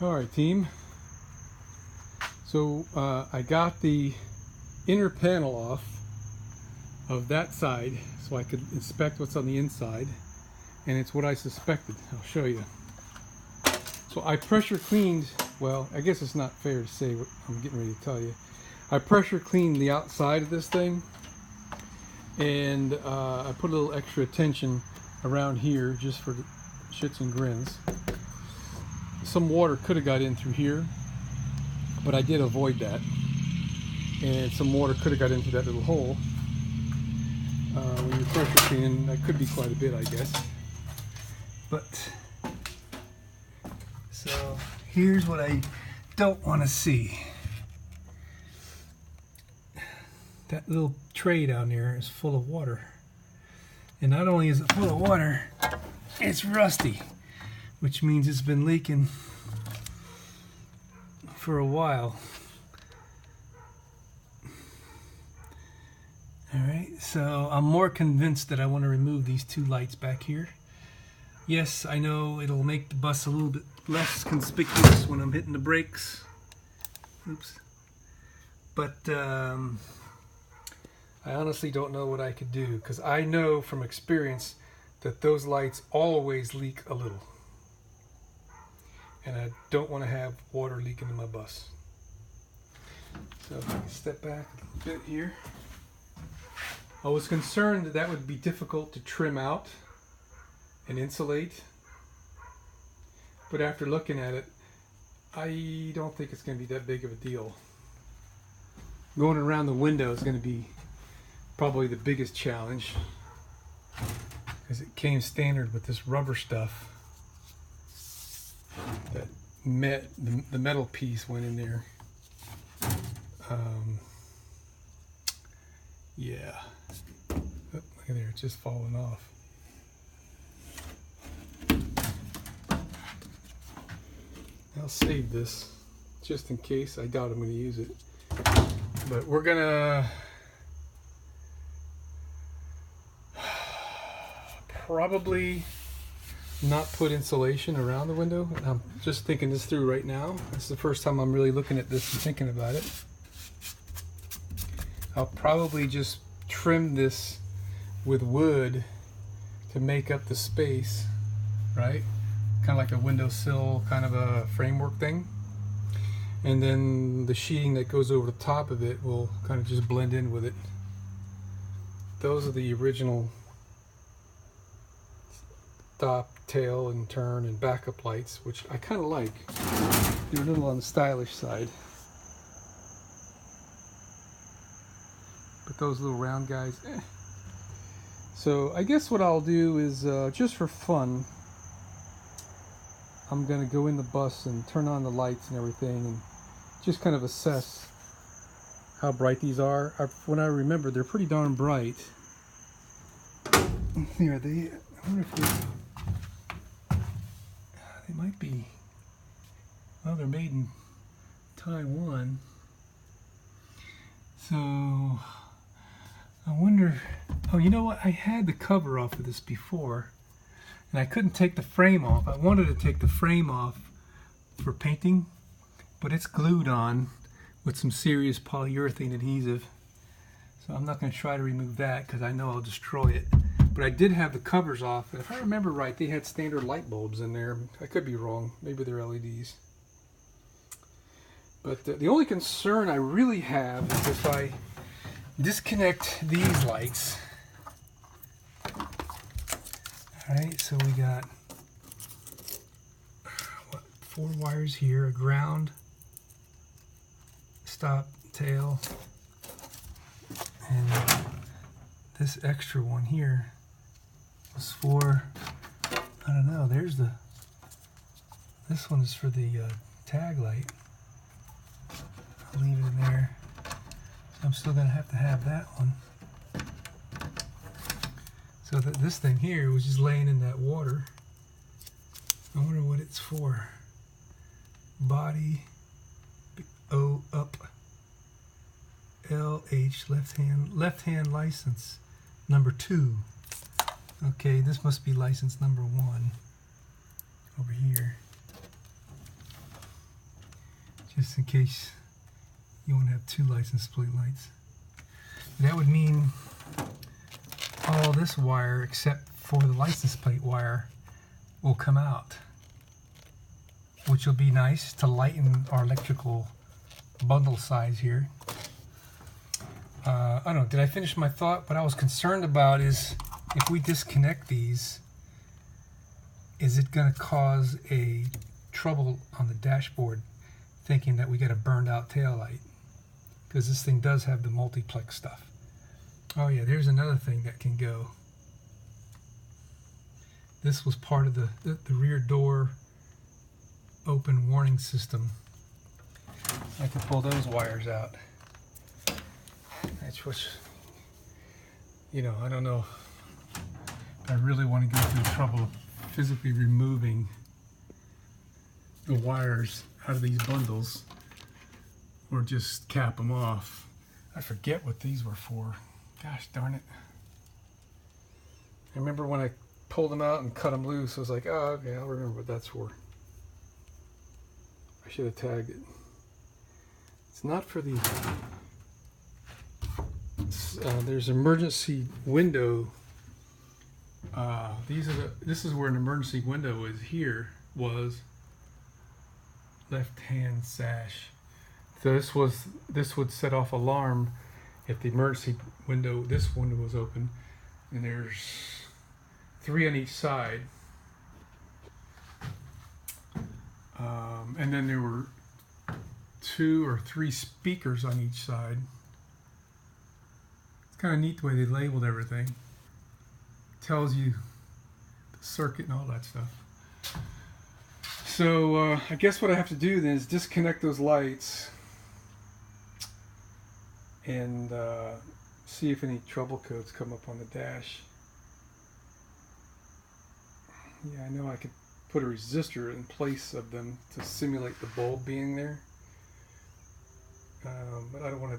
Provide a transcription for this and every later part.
Alright team, so I got the inner panel off of that side so I could inspect what's on the inside, and it's what I suspected. I'll show you. So I pressure cleaned, well, I guess it's not fair to say what I'm getting ready to tell you. I pressure cleaned the outside of this thing, and I put a little extra attention around here just for the shits and grins. Some water could have got in through here, but I did avoid that. And some water could have got into that little hole. When you're pressure cleaning, that could be quite a bit, I guess. But, so here's what I don't want to see. That little tray down there is full of water. And not only is it full of water, it's rusty, which means it's been leaking for a while. Alright, so I'm more convinced that I want to remove these two lights back here. Yes, I know it'll make the bus a little bit less conspicuous when I'm hitting the brakes. Oops. But I honestly don't know what I could do, because I know from experience that those lights always leak a little. And I don't want to have water leaking in my bus. So if I can step back a bit here. I was concerned that that would be difficult to trim out and insulate. But after looking at it, I don't think it's going to be that big of a deal. Going around the window is going to be probably the biggest challenge, because it came standard with this rubber stuff. That the metal piece went in there. Yeah. Oh, look at there, it's just falling off. I'll save this just in case. I doubt I'm going to use it. But we're gonna probably not put insulation around the window. I'm just thinking this through right now. It's the first time I'm really looking at this and thinking about it. I'll probably just trim this with wood to make up the space, right? Kind of like a windowsill kind of a framework thing. And then the sheeting that goes over the top of it will kind of just blend in with it. Those are the original stop, tail, and turn, and backup lights, which I kind of like. They're a little on the stylish side. But those little round guys, eh. So I guess what I'll do is, just for fun, I'm going to go in the bus and turn on the lights and everything and just kind of assess how bright these are. When I remember, they're pretty darn bright. Here, I wonder if they might be, well, they're made in Taiwan. So, I wonder, oh, you know what? I had the cover off of this before, and I couldn't take the frame off. I wanted to take the frame off for painting, but it's glued on with some serious polyurethane adhesive. So I'm not going to try to remove that because I know I'll destroy it. But I did have the covers off, and if I remember right, they had standard light bulbs in there. I could be wrong. Maybe they're LEDs. But the only concern I really have is if I disconnect these lights. Alright, so we got, what, 4 wires here, a ground, stop, tail, and this extra one here was for, I don't know, there's the, this one is for the tag light. I'll leave it in there. I'm still going to have that one. So that this thing here was just laying in that water. I wonder what it's for. Body, O up, LH, left hand license, number 2. Okay, this must be license number 1 over here. just in case you want to have two license plate lights. That would mean all this wire except for the license plate wire will come out, which will be nice to lighten our electrical bundle size here. I don't know, did I finish my thought? What I was concerned about is if we disconnect these, is it going to cause a trouble on the dashboard thinking that we got a burned out tail light? Because this thing does have the multiplex stuff. Oh yeah, there's another thing that can go. This was part of the rear door open warning system. I can pull those wires out. That's what's, you know, I don't know if I really want to go through the trouble of physically removing the wires out of these bundles or just cap them off. I forget what these were for. Gosh darn it. I remember when I pulled them out and cut them loose, I was like, oh, okay, I'll remember what that's for. I should have tagged it. It's not for the... there's emergency window. This is where an emergency window is here, was left-hand sash. So this would set off alarm if the emergency window, this window was open, and there's 3 on each side. And then there were 2 or 3 speakers on each side. It's kind of neat the way they labeled everything. Tells you the circuit and all that stuff. So I guess what I have to do then is disconnect those lights and see if any trouble codes come up on the dash. Yeah, I know I could put a resistor in place of them to simulate the bulb being there, but I don't want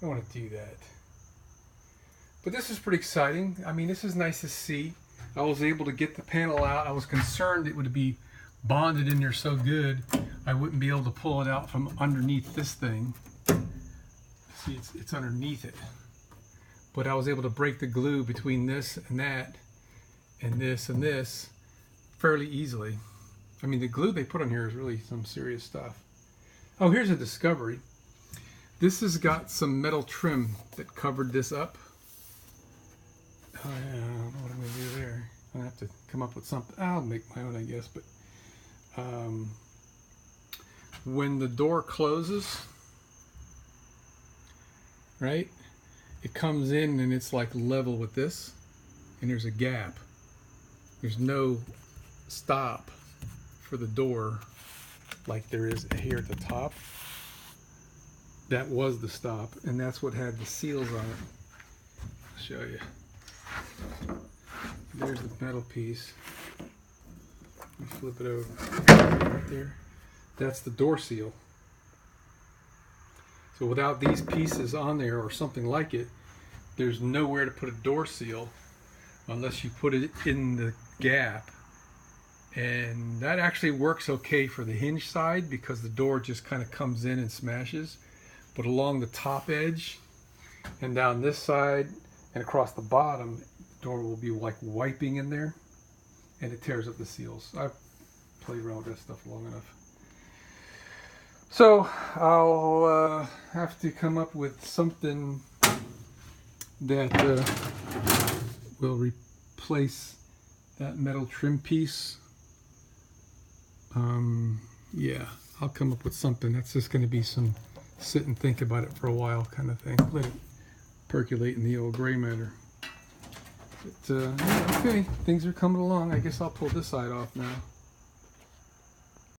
to do that. But this is pretty exciting. I mean, this is nice to see. I was able to get the panel out. I was concerned it would be bonded in there so good I wouldn't be able to pull it out from underneath this thing. See, it's underneath it. But I was able to break the glue between this and that and this fairly easily. I mean, the glue they put on here is really some serious stuff. Oh, here's a discovery. This has got some metal trim that covered this up. Oh yeah, I don't know what I'm going to do there. I'm going to have to come up with something. I'll make my own, I guess. But when the door closes, right, it comes in and it's like level with this, and there's a gap. There's no stop for the door like there is here at the top. That was the stop, and that's what had the seals on it. I'll show you. There's the metal piece. Let me flip it over right there. That's the door seal. So without these pieces on there or something like it, there's nowhere to put a door seal unless you put it in the gap. And that actually works okay for the hinge side because the door just kind of comes in and smashes. But along the top edge and down this side and across the bottom, the door will be like wiping in there and it tears up the seals. I've played around with that stuff long enough. So I'll have to come up with something that will replace that metal trim piece. Yeah, I'll come up with something. That's just going to be some sit and think about it for a while kind of thing. Let it percolate in the old gray matter. But, yeah, okay, things are coming along. I guess I'll pull this side off now.